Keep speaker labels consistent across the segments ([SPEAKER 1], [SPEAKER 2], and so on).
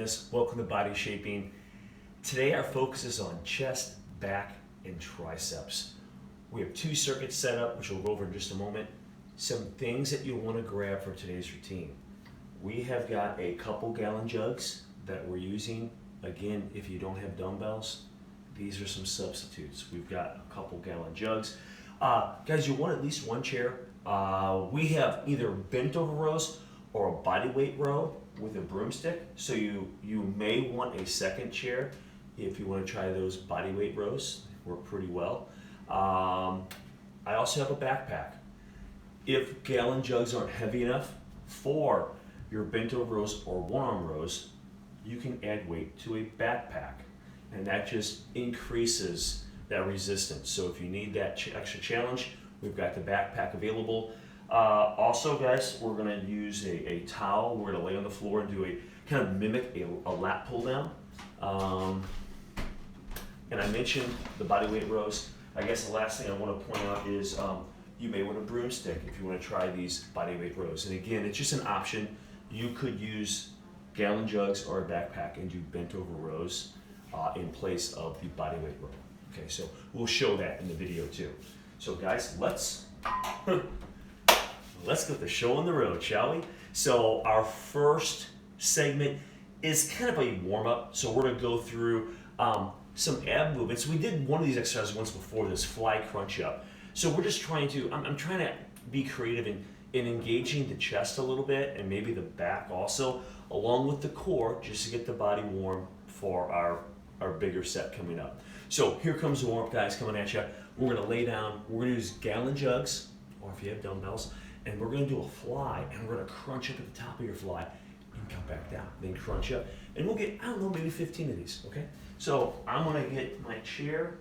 [SPEAKER 1] Fitness. Welcome to Body Shaping. Today our focus is on chest, back, and triceps. We have 2 circuits set up, which we'll go over in just a moment. Some things that you'll want to grab for today's routine. We have got a couple gallon jugs that we're using. Again, if you don't have dumbbells, these are some substitutes. We've got a couple gallon jugs. Guys, you'll want at least 1 chair. We have either bent over rows or a body weight row with a broomstick. So you may want a second chair if you want to try those body weight rows. They work pretty well. I also have a backpack. If gallon jugs aren't heavy enough for your bent over rows or 1-arm rows, you can add weight to a backpack, and that just increases that resistance. So if you need that extra challenge, we've got the backpack available. Also, guys, we're going to use a towel. We're going to lay on the floor and do a kind of mimic a lat pull down. And I mentioned the body weight rows. I guess the last thing I want to point out is you may want a broomstick if you want to try these body weight rows. And again, it's just an option. You could use gallon jugs or a backpack and do bent over rows in place of the body weight row. Okay, so we'll show that in the video too. So guys, let's get the show on the road, shall we? So our first segment is kind of a warm-up. So we're going to go through some ab movements. We did one of these exercises once before, this fly crunch up. So we're just trying to, I'm trying to be creative in engaging the chest a little bit and maybe the back also, along with the core, just to get the body warm for our bigger set coming up. So here comes the warm-up, guys, coming at you. We're going to lay down. We're going to use gallon jugs, or if you have dumbbells, and we're going to do a fly, and we're going to crunch up at the top of your fly and come back down, then crunch up. And we'll get, I don't know, maybe 15 of these, okay? So I'm going to get my chair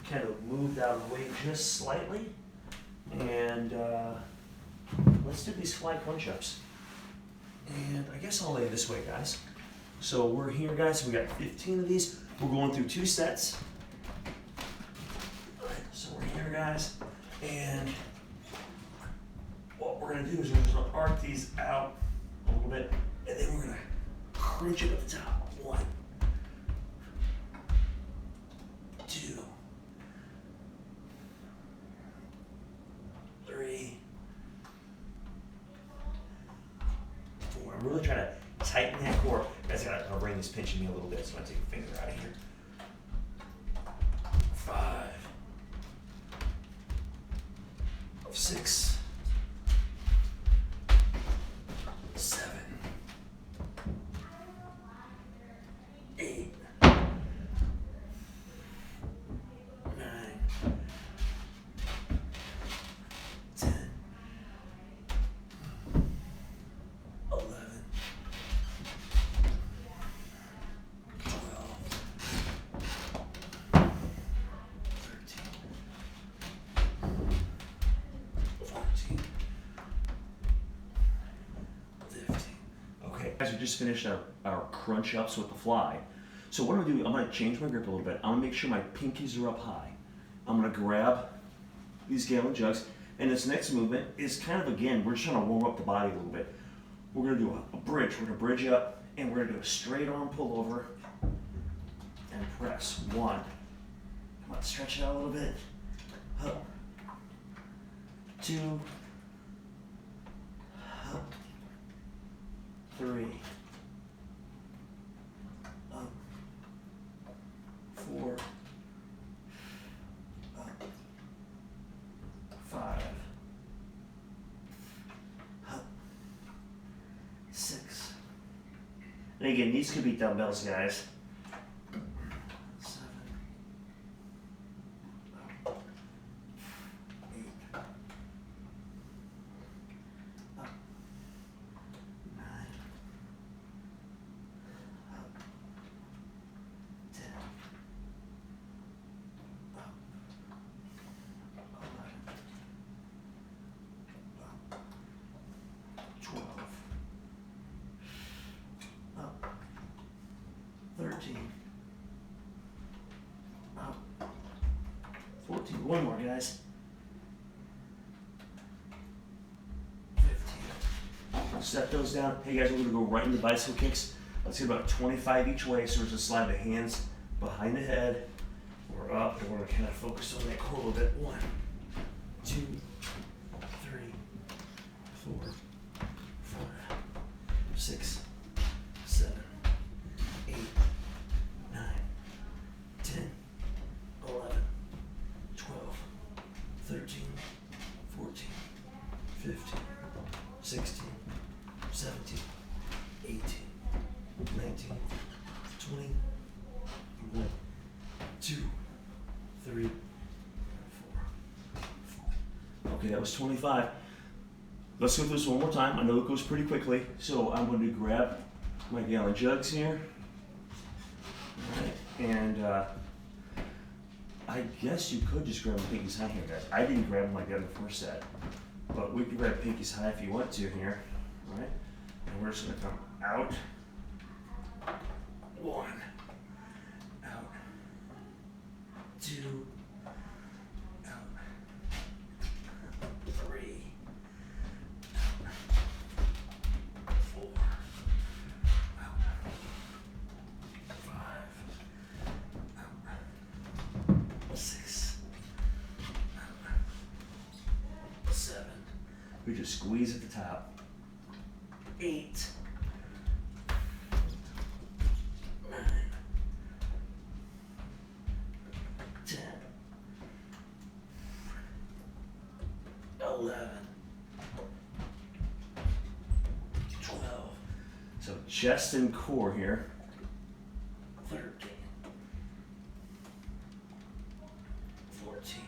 [SPEAKER 1] kind of moved out of the way just slightly, and let's do these fly crunch ups. And I guess I'll lay this way, guys. So we're here, guys. We got 15 of these. We're going through 2 sets. All right, so we're here, guys, and what we're going to do is we're just going to arc these out a little bit, and then we're going to crunch it at the top. 1, 2, 3, 4. I'm really trying to tighten that core. Guys, I'll bring this pinching me a little bit, so I'm going to take a finger out of here. 5, 6, 7, 8, 9, 10, 11, 12, 13, 14, 15. Okay, guys, we just finished our crunch ups with the fly. So what I'm gonna do, I'm gonna change my grip a little bit. I'm gonna make sure my pinkies are up high. I'm gonna grab these gallon jugs, and this next movement is kind of, again, we're just trying to warm up the body a little bit. We're gonna do a bridge. We're gonna bridge up, and we're gonna do a straight arm pull over and press. 1. Come on, stretch it out a little bit. Up. 2. Up. 3. Up. 4. Up. 5. Up. 6. And again, these could be dumbbells, guys. 7. Up. 8. Up. 9. Up. 10. Up. 11. Up. 12. Up. 13. Up. 14. 1 more, guys. 15. Set those down. Hey guys, we're gonna go right into bicycle kicks. Let's get about 25 each way. So we're just slide the hands behind the head. We're up, and we're gonna kind of focus on that core a little bit. 1, 2, 3, 4, 5, 6, 7, 8, 9, 10, 11, 12, 13, 14, 15, 16, 17, 18, 19, 20, 1, 2, 3, 4. Okay, that was 25. Let's go through this one more time. I know it goes pretty quickly, so I'm going to grab my gallon jugs here. All right, and I guess you could just grab my pinkies high here, guys. I didn't grab them like that in the first set, but we can grab pinkies high if you want to here. All right, and we're just going to come out. 1, out, 2, out, 3, out, 4, out, 5, out, 6, out, 7. We just squeeze at the top. 8. 11, 12. So chest and core here. 13, 14,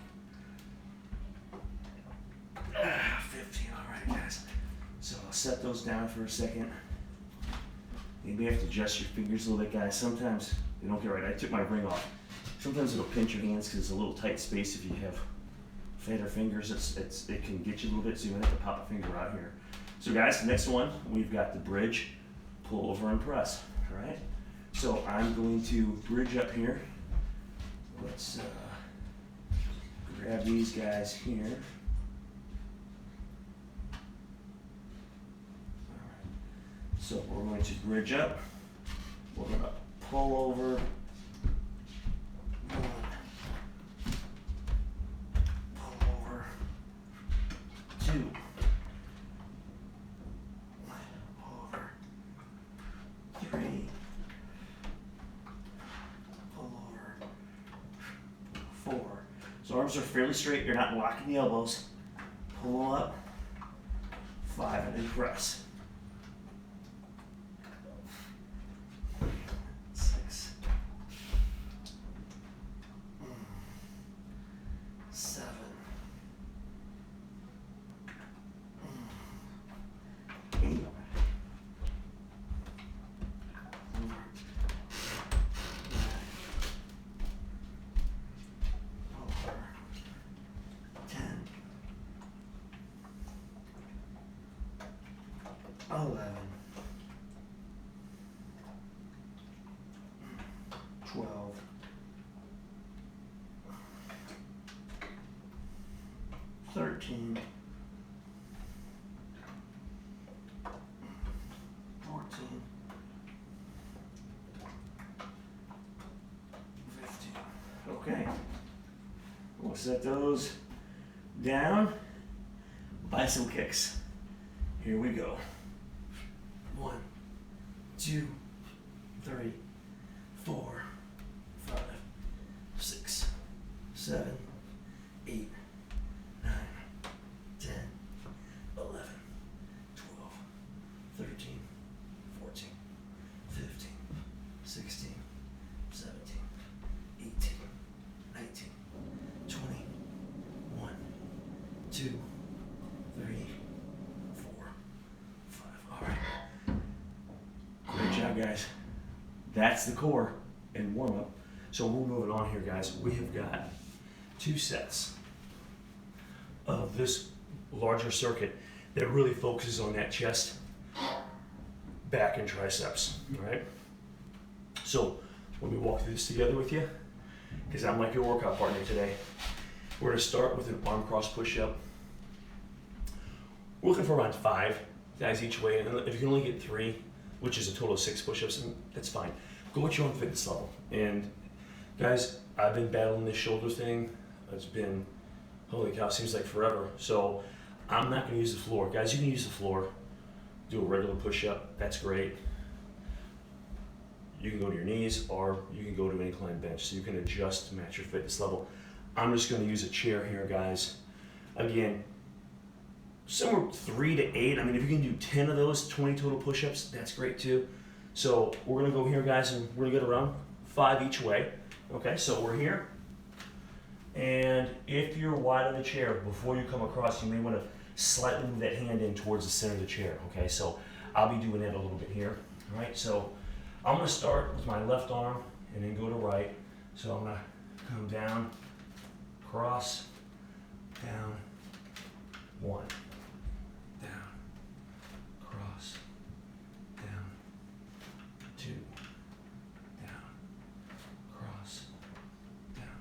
[SPEAKER 1] 15. All right, guys. So I'll set those down for a second. You may have to adjust your fingers a little bit, guys. Sometimes they don't get right. I took my ring off. Sometimes it'll pinch your hands because it's a little tight space if you have fatter fingers. It can get you a little bit, so you might have to pop a finger out here. So guys, the next one, we've got the bridge, pull over and press, all right? So I'm going to bridge up here. Let's grab these guys here. All right. So we're going to bridge up. We're going to pull over. 1, pull over. 2, pull over. 3, pull over. 4. So arms are fairly straight. You're not locking the elbows. Pull them up. 5, and then press. 6, 7, 8, 10, 11, 12, 13, 14, 15. Okay. We'll set those down. Bicep kicks. Here we go. 1, 2, 3, 4, 5, 6, 7, 8, 9, 10, 11, 12, 13, 14, 15, 16, 17, 18, 19, 20, 1, 2, 3, 4, 5. All right. Great job, guys. That's the core and warm up. So we're moving on here, guys. We have got 2 sets of this larger circuit that really focuses on that chest, back, and triceps. All right. So let me walk through this together with you, because I'm like your workout partner today. We're going to start with an arm cross push-up. We're looking for around 5 guys each way, and if you can only get 3, which is a total of 6 push-ups, and that's fine. Go at your own fitness level. And guys, I've been battling this shoulder thing. It's been, holy cow, seems like forever. So I'm not gonna use the floor. Guys, you can use the floor. Do a regular push-up, that's great. You can go to your knees or you can go to an incline bench. So you can adjust to match your fitness level. I'm just gonna use a chair here, guys. Again, somewhere 3 to 8. I mean, if you can do 10 of those, 20 total push-ups, that's great too. So we're gonna go here, guys, and we're gonna get around 5 each way. Okay, so we're here. And if you're wide on the chair, before you come across, you may wanna slightly move that hand in towards the center of the chair. Okay, so I'll be doing that a little bit here. All right, so I'm gonna start with my left arm and then go to right. So I'm gonna come down, cross, down, 1, down, cross, down, 2, down, cross, down,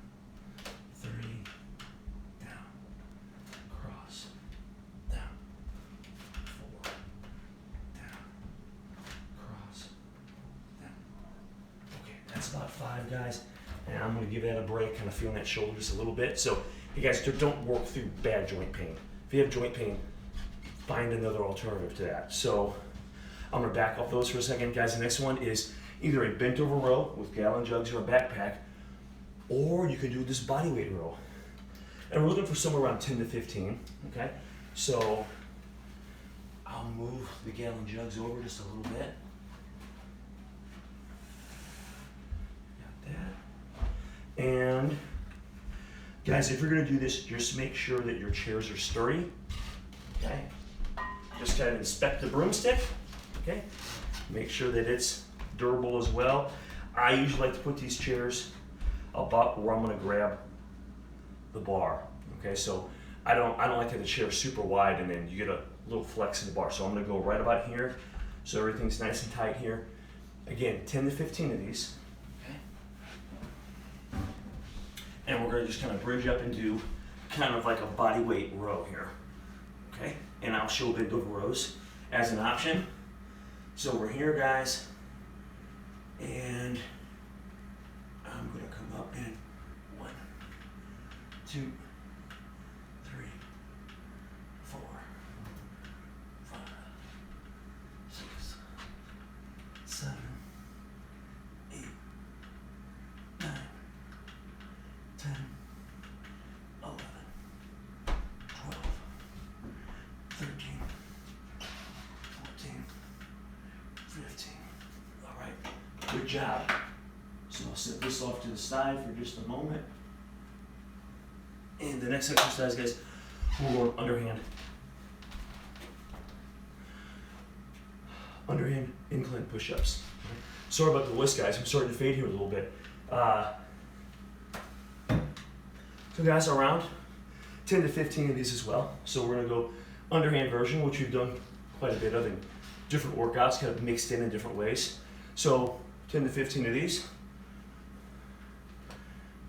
[SPEAKER 1] 3, down, cross, down, 4, down, cross, down. Okay, that's about 5, guys. And I'm gonna give that a break, kind of feeling that shoulder just a little bit. So, you guys, don't work through bad joint pain. If you have joint pain, find another alternative to that. So, I'm gonna back off those for a second. Guys, the next one is either a bent over row with gallon jugs or a backpack, or you can do this body weight row. And we're looking for somewhere around 10 to 15, okay? So, I'll move the gallon jugs over just a little bit. Got that. And guys, if you're gonna do this, just make sure that your chairs are sturdy, okay? Just kind of inspect the broomstick, okay? Make sure that it's durable as well. I usually like to put these chairs about where I'm gonna grab the bar, okay? So I don't like to have the chair super wide and then you get a little flex in the bar. So I'm gonna go right about here, so everything's nice and tight here. Again, 10 to 15 of these. And we're gonna just kind of bridge up and do kind of like a body weight row here, okay? And I'll show bent over rows as an option. So we're here, guys, and I'm gonna come up and 1, 2, 3, 4, 5, 6, 7, 8, 9, 10, 11, 12, 13, 14, 15. All right, good job. So I'll set this off to the side for just a moment. And the next exercise, guys, we're going underhand. Underhand incline push-ups. Sorry about the list, guys. I'm starting to fade here a little bit. So guys, around 10 to 15 of these as well. So we're gonna go underhand version, which we've done quite a bit of in different workouts, kind of mixed in different ways. So 10 to 15 of these.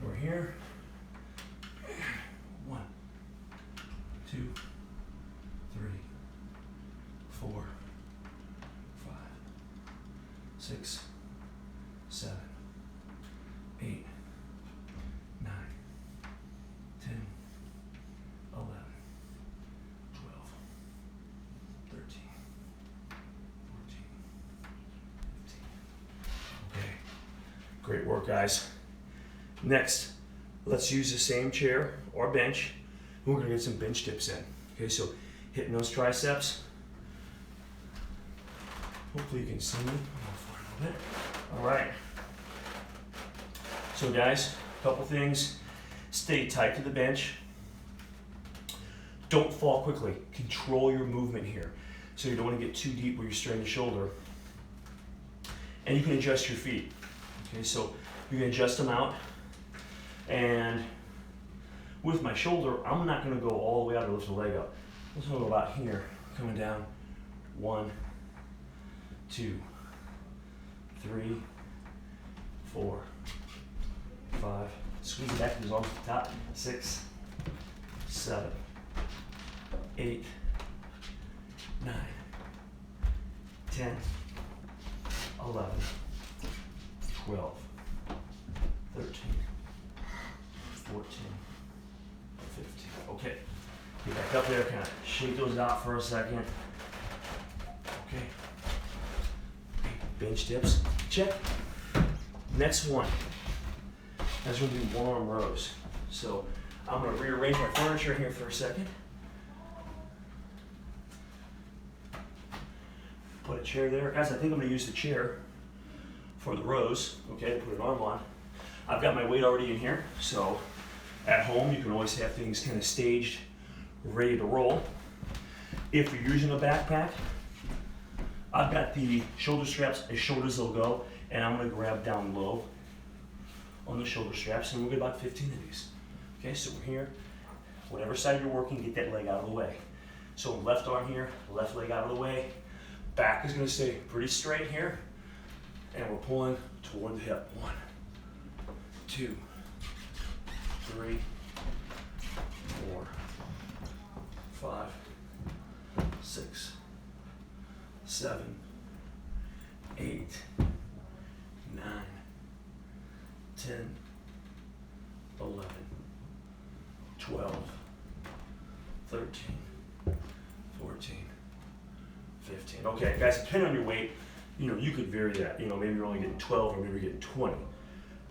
[SPEAKER 1] We're here. 1, 2, 3, 4, 5, 6, 7, 8, 9, 10, 11, 12, 13, 14, 15. Okay, great work, guys. Next, let's use the same chair or bench. And we're gonna get some bench dips in. Okay, so hitting those triceps. Hopefully you can see me. A little bit. All right. So guys, a couple things. Stay tight to the bench. Don't fall quickly. Control your movement here. So you don't want to get too deep where you strain the shoulder. And you can adjust your feet. Okay, so you can adjust them out. And with my shoulder, I'm not going to go all the way out to lift the leg up. I'm just going to go about here, coming down. 1, 2, 3, 4, 5. Squeeze it back to his arms at the top. 6, 7, 8, 9, 10, 11, 12, 13, 14, 15. Okay, get back up there, kind of shake those out for a second. Okay. Bench dips, check. Next one. That's going to be one arm rows. So I'm going to rearrange my furniture here for a second. Put a chair there. Guys, I think I'm going to use the chair for the rows, okay, to put an arm on. I've got my weight already in here, so at home you can always have things kind of staged, ready to roll. If you're using a backpack, I've got the shoulder straps as short as they'll go, and I'm going to grab down low on the shoulder straps, and we'll get about 15 of these. Okay, so we're here. Whatever side you're working, get that leg out of the way. So left arm here, left leg out of the way. Back is going to stay pretty straight here, and we're pulling toward the hip. 1, 2, 3, 4, 5, 6, 7, 8, 9, 10, 11, 12, 13, 14, 15. Okay, guys, depending on your weight, you could vary that. Maybe you're only getting 12 or maybe you're getting 20.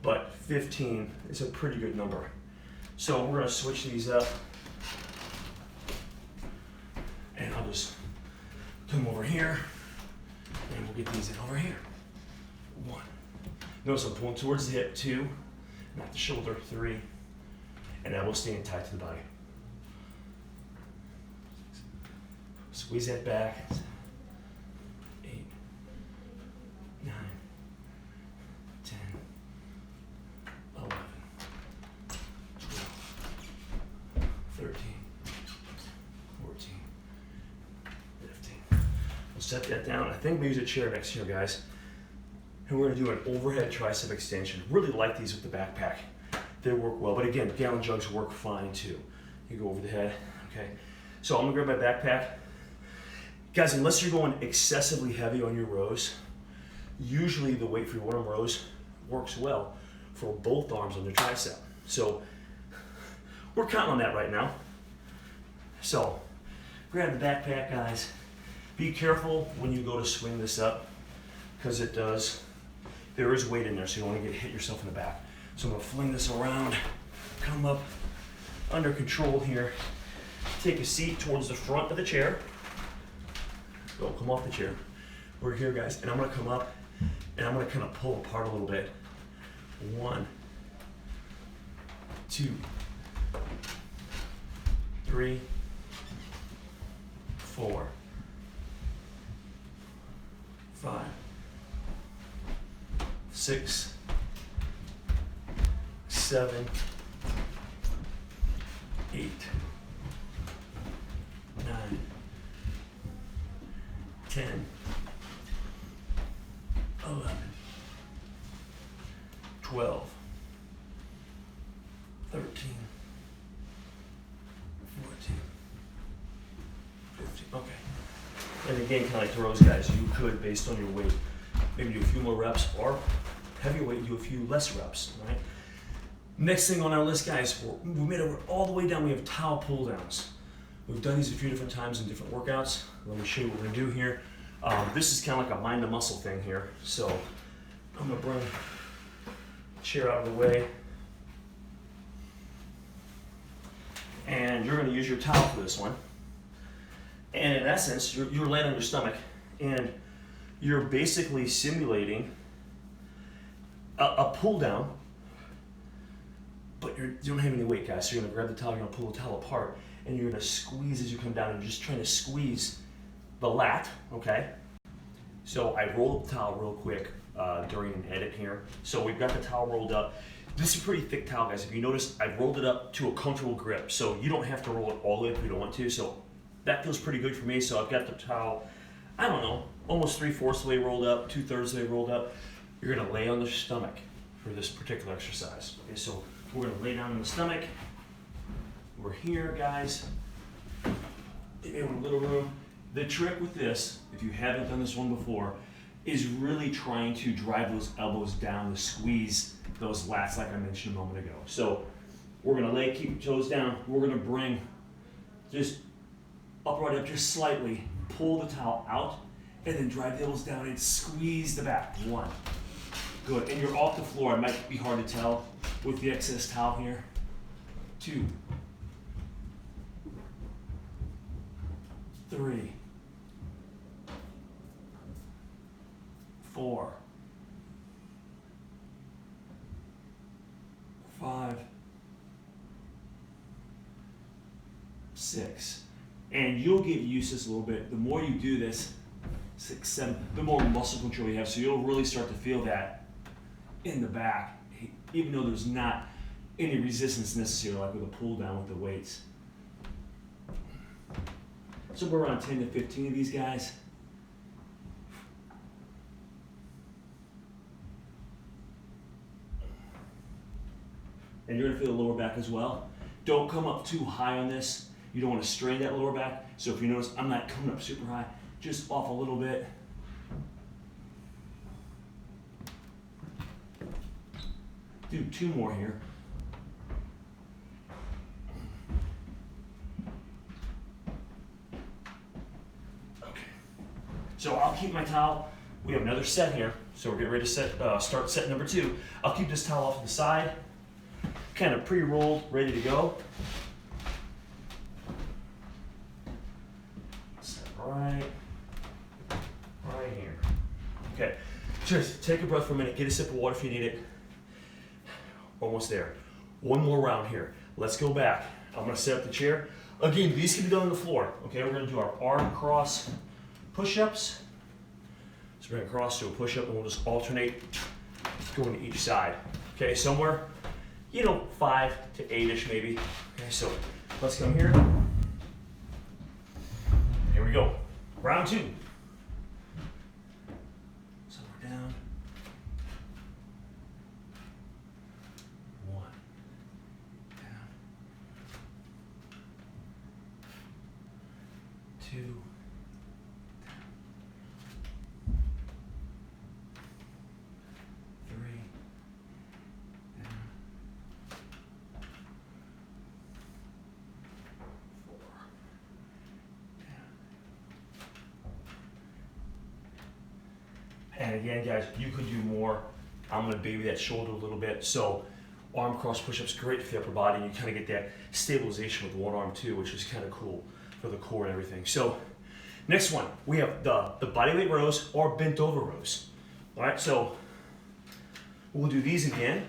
[SPEAKER 1] But 15 is a pretty good number. So we're going to switch these up. And I'll just come over here. And we'll get these in over here. 1. Notice I'm pulling towards the hip. 2. Not the shoulder. 3. And I will stand tight to the body. Squeeze that back. 8, 9, 10, 11, 12, 13, 14, 15. We'll set that down. I think we use a chair next here, guys. And we're going to do an overhead tricep extension. Really like these with the backpack. They work well, but again, gallon jugs work fine too. You go over the head, okay? So I'm gonna grab my backpack. Guys, unless you're going excessively heavy on your rows, usually the weight for your one arm rows works well for both arms on the tricep. So we're counting on that right now. So grab the backpack, guys. Be careful when you go to swing this up, because there is weight in there, so you don't want to hit yourself in the back. So I'm going to fling this around, come up under control here, take a seat towards the front of the chair. Don't come off the chair. We're here, guys, and I'm going to come up and I'm going to kind of pull apart a little bit. 1, 2, 3, 4, 5, 6, 7, 8, 9, 10, 11, 12, 13, 14, 15. Okay. And again, kind of like the rows, guys, you could, based on your weight, maybe do a few more reps, or heavier weight, do a few less reps, right? Next thing on our list, guys, we made it all the way down. We have towel pull downs. We've done these a few different times in different workouts. Let me show you what we're gonna do here. This is kind of like a mind to muscle thing here. So I'm gonna bring the chair out of the way. And you're gonna use your towel for this one. And in essence, you're laying on your stomach and you're basically simulating a pull down, but you don't have any weight, guys. So you're gonna grab the towel, you're gonna pull the towel apart, and you're gonna squeeze as you come down, and you're just trying to squeeze the lat, okay? So I roll up the towel real quick during an edit here. So we've got the towel rolled up. This is a pretty thick towel, guys. If you notice, I've rolled it up to a comfortable grip. So you don't have to roll it all the way if you don't want to. So that feels pretty good for me. So I've got the towel, I don't know, almost 3/4 of the way rolled up, 2/3 of the way rolled up. You're gonna lay on the stomach for this particular exercise. Okay, so we're gonna lay down on the stomach. We're here, guys. In a little room. The trick with this, if you haven't done this one before, is really trying to drive those elbows down to squeeze those lats like I mentioned a moment ago. So we're gonna keep your toes down. We're gonna bring just upright up just slightly, pull the towel out, and then drive the elbows down and squeeze the back. 1. Good, and you're off the floor. It might be hard to tell with the excess towel here. 2, 3, 4, 5, 6. And you'll get used to this a little bit. The more you do this, 6, 7, the more muscle control you have. So you'll really start to feel that in the back, even though there's not any resistance necessary, like with a pull down with the weights. So we're around 10 to 15 of these guys. And you're gonna feel the lower back as well. Don't come up too high on this. You don't want to strain that lower back. So if you notice, I'm not coming up super high, just off a little bit. Do 2 more here. Okay. So I'll keep my towel. We have another set here. So we're getting ready to start set number 2. I'll keep this towel off to the side, kind of pre-rolled, ready to go. Set right here. Okay, just take a breath for a minute, get a sip of water if you need it. Almost there. 1 more round here. Let's go back. I'm gonna set up the chair. Again, these can be done on the floor. Okay, we're gonna do our arm cross push-ups. So we're gonna cross to a push-up and we'll just alternate going to each side. Okay, somewhere, 5 to 8-ish maybe. Okay, so let's come here. Here we go. Round 2. So we're down. 1. Down. 2. Down. 3. Down. 4. And again, guys, you could do more. I'm gonna baby that shoulder a little bit. So arm cross push-ups, great for the upper body. And you kind of get that stabilization with one arm too, which is kind of cool for the core and everything. So next one, we have the bodyweight rows or bent over rows. All right, so we'll do these again.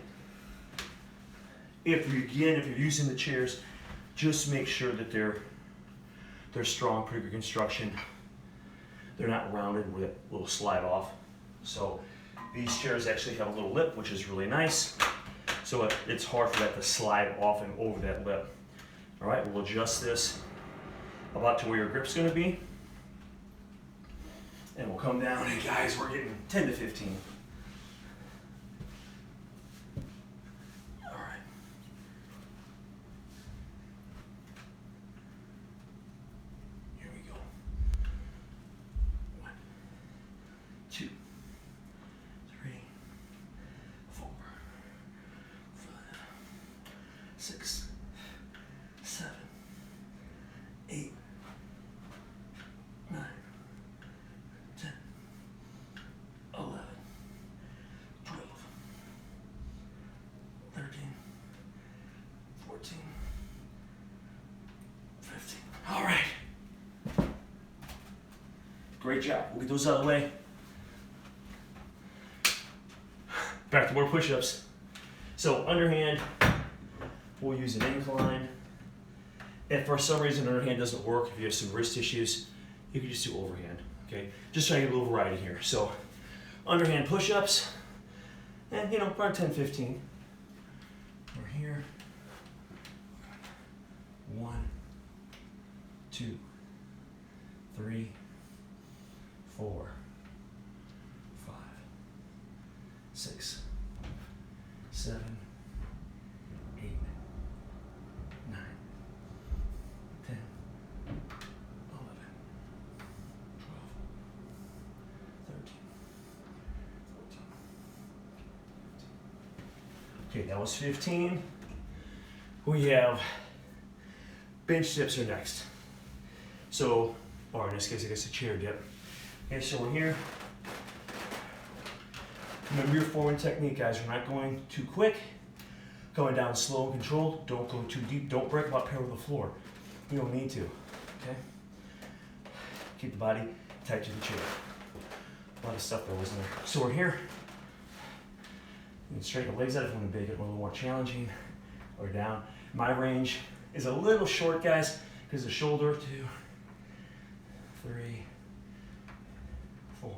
[SPEAKER 1] If you're using the chairs, just make sure that they're strong, pretty good construction. They're not rounded with a little slide off. So these chairs actually have a little lip, which is really nice. So it's hard for that to slide off and over that lip. All right, we'll adjust this about to where your grip's gonna be. And we'll come down, and guys, we're getting 10 to 15. All right. Here we go. 1, 2, 3, 4, 5, 6, 7, 8, 9, 10, 11, 12, 13, 14, 15. All right. Great job. We'll get those out of the way. Back to more push-ups. So underhand, we'll use an incline. If for some reason underhand doesn't work, if you have some wrist issues, you can just do overhand, okay? Just trying to get a little variety here. So underhand push-ups, and about 10, 15. We're here. 1, 2, 3, 4, 5, 6, 7, 8, 9, 10, 11, 12, 13, Okay, that was 15. We have bench dips are next. So, or in this case, I guess a chair dip. Okay, so we're here. Remember your forward technique, guys. We're not going too quick. Going down slow and controlled. Don't go too deep. Don't break about parallel with the floor. You don't need to. Okay? Keep the body tight to the chair. A lot of stuff there, wasn't there? So we're here. You can straighten the legs out if you want to make it a little more challenging. Or down. My range is a little short, guys, because the shoulder, 2, 3, 4,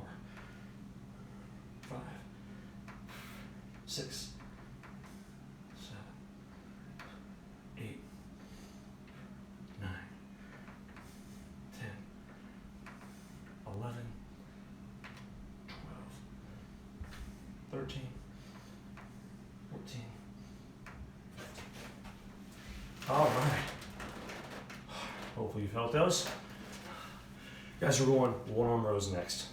[SPEAKER 1] 5, 6, 7, 8, 9, 10, 11, 12, 13, 14, 15. All right. Hopefully you felt those. Guys, we're going one arm rows next.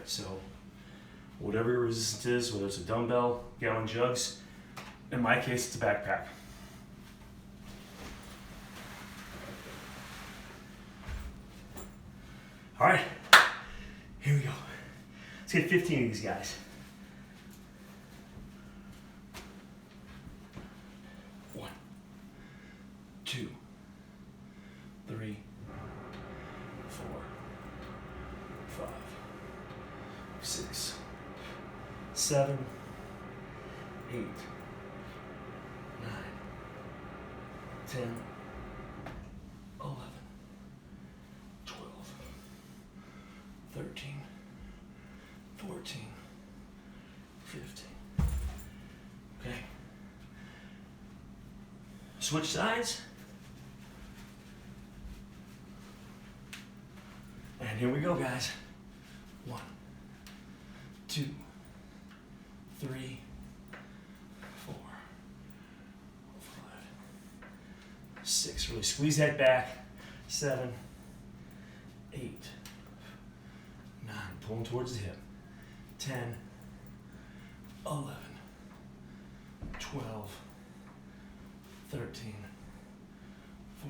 [SPEAKER 1] So whatever your resistance is, whether it's a dumbbell, gallon jugs, in my case, it's a backpack. All right, here we go. Let's get 15 of these guys. 1, 2, 3, 4, 5, 6, 7, 8, 9, 10, 11, 12, 13, 14, 15. Okay. Switch sides. And here we go, guys. 1, 2, 3, 4, 5, 6. Really squeeze that back. 7, 8, 9. Pulling towards the hip. 10, 11, 12, 13,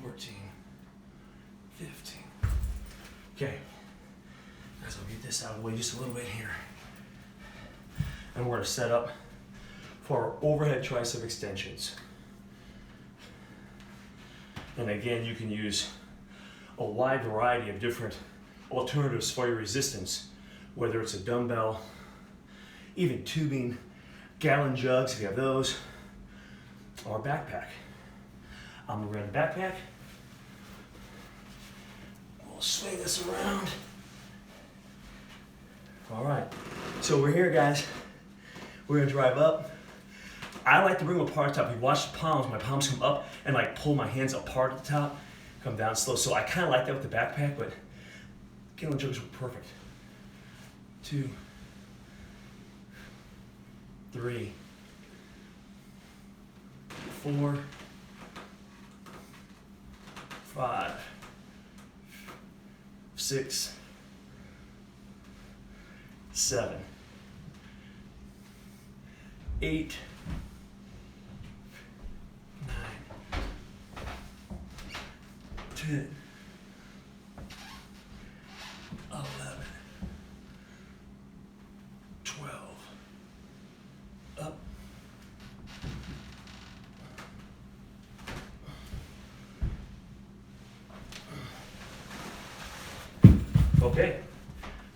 [SPEAKER 1] 14, 15. Okay. Guys, I'll get this out of the way just a little bit here. And we're going to set up for our overhead tricep extensions. And again, you can use a wide variety of different alternatives for your resistance, whether it's a dumbbell, even tubing, gallon jugs if you have those, or a backpack. I'm going to grab the backpack. We'll swing this around. All right, so we're here, guys. We're gonna drive up. I like to bring them apart at the top. You watch the palms, my palms come up and like pull my hands apart at the top, come down slow. So I kind of like that with the backpack, but gallon jugs were perfect. 2, 3, 4, 5, 6, 7, 8, 9, 10, 11, 12, up, okay,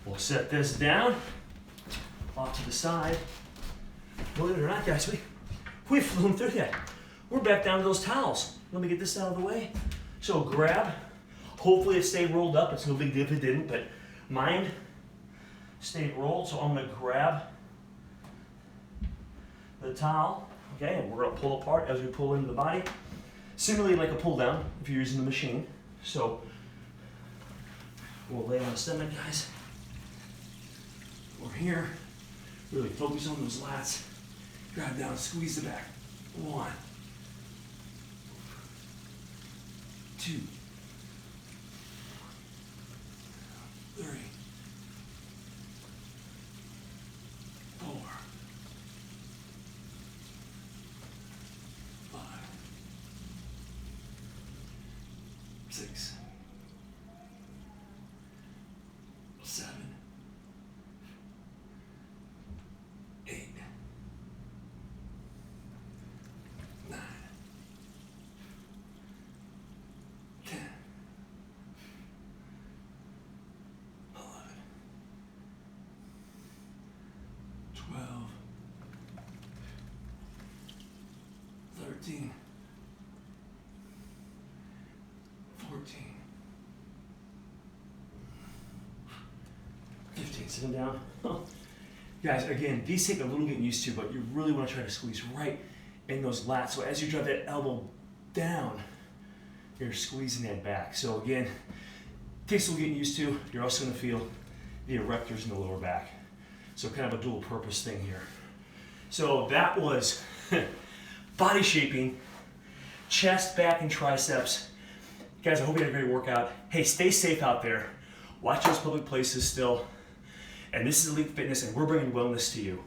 [SPEAKER 1] we'll set this down off to the side. Believe it or not, guys, we've flown through that. We're back down to those towels. Let me get this out of the way. So grab, hopefully it stayed rolled up. It's no big deal if it didn't, but mine stayed rolled, so I'm gonna grab the towel, okay, and we're gonna pull apart as we pull into the body. Similarly like a pull down if you're using the machine. So we'll lay on the stomach, guys. We're here. Really focus on those lats. Grab down, squeeze the back. 1, 2, 3, 4, 5, 6, 7, 8, 9, 10, 11, 12, 13, 14, 15. Sit them down. Guys, again, these take a little getting used to, but you really want to try to squeeze right in those lats. So as you drive that elbow down, you're squeezing that back. So again, takes a little getting used to. You're also going to feel the erectors in the lower back. So kind of a dual purpose thing here. So that was body shaping, chest, back, and triceps. Guys, I hope you had a great workout. Hey, stay safe out there. Watch those public places still. And this is Elite Fitness, and we're bringing wellness to you.